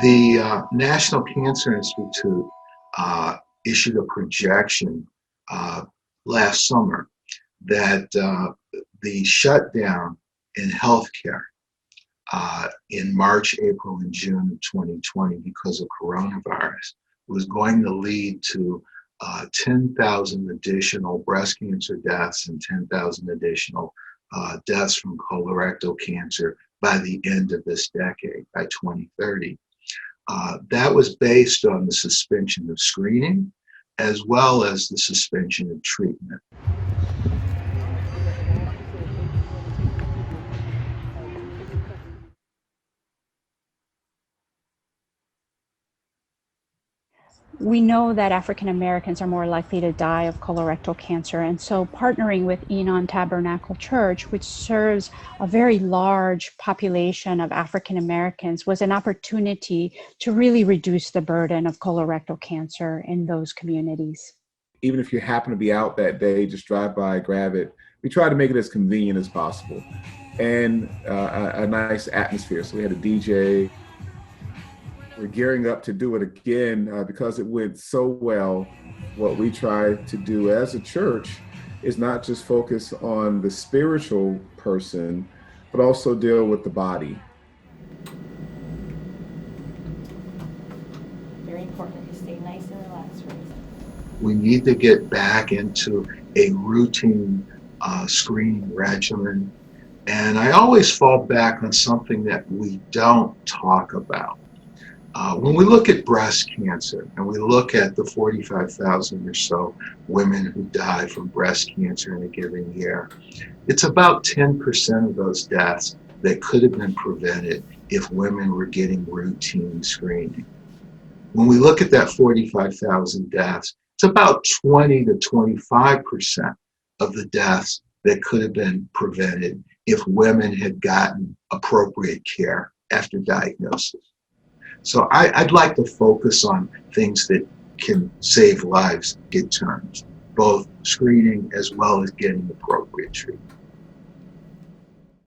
The National Cancer Institute issued a projection last summer that the shutdown in healthcare in March, April, and June of 2020 because of coronavirus was going to lead to 10,000 additional breast cancer deaths and 10,000 additional deaths from colorectal cancer by the end of this decade, by 2030. That was based on the suspension of screening as well as the suspension of treatment. We know that African Americans are more likely to die of colorectal cancer, and so partnering with ENON Tabernacle Church, which serves a very large population of African Americans, was an opportunity to really reduce the burden of colorectal cancer in those communities. Even if you happen to be out that day, just drive by, grab it. We try to make it as convenient as possible and a nice atmosphere. So we had a DJ. We're gearing up to do it again because it went so well. What we try to do as a church is not just focus on the spiritual person, but also deal with the body. Very important that you stay nice and relaxed. We need to get back into a routine screening regimen. And I always fall back on something that we don't talk about. When we look at breast cancer and we look at the 45,000 or so women who die from breast cancer in a given year, it's about 10% of those deaths that could have been prevented if women were getting routine screening. When we look at that 45,000 deaths, it's about 20 to 25% of the deaths that could have been prevented if women had gotten appropriate care after diagnosis. So I'd like to focus on things that can save lives, get terms, both screening as well as getting appropriate treatment.